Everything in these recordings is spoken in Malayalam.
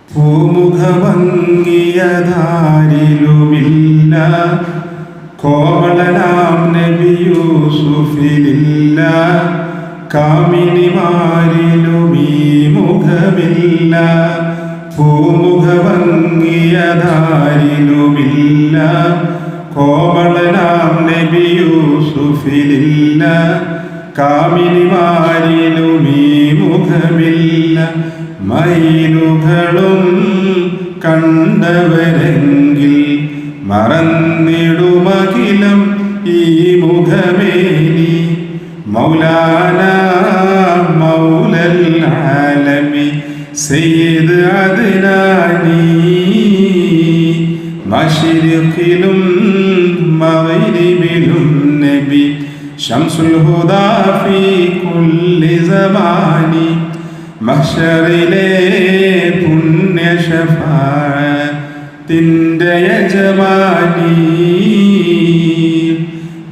പൂമുഖഭംഗിയതാരിലുമില്ല കോമളനാം നബി യൂസുഫിലില്ല. കാമിനിമാരിലും ഈ മുഖമില്ല. പൂമുഖഭംഗിയതാരിലുമില്ല കോമളനാം നബി യൂസുഫിലില്ല. കാമിനിമാരിലും ഈ മുഖമില്ല. മയിലുകളും കണ്ടവരെങ്കിൽ മറന്നിടുമഖിലം ഈ മുഖമേനി. മൗലാന മൗലൽ ആലമി സയ്യിദ് അദ്നാനി. മശ്രിഖിലും മഗ്രിബിലും നബി ശംസുൽ ഹുദാ ഫീ കുല്ലി സമാനി. മഹ്ശറിലെ പുണ്യ ശഫാഅത്തിന്റെ യജമാനി.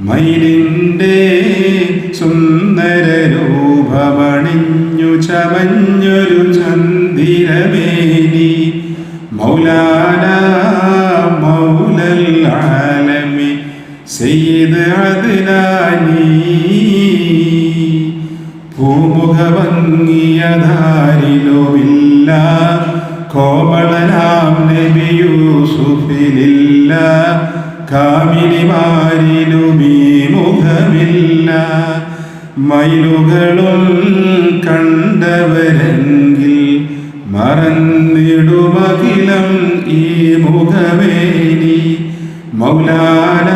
മയിലിൻ്റെ സുന്ദര രൂപമണിഞ്ഞു ചമഞ്ഞൊരു ചന്ദിരമേനി. മൗലാന മൗലൽ ആലമി സയ്യിദ് അദ്നാനി. പൂമുഖഭംഗിയതാരിലുമില്ല കോമളനാം നബി യൂസുഫിലില്ല. കാമിനിമാരിലും ഈ മുഖമില്ല. മയിലുകളും കണ്ടവരെങ്കിൽ മറന്നിടുമഖിലം ഈ മുഖമേനി. മൗലാന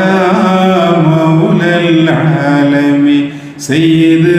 മൗലൽ ആലമി സയ്യിദ്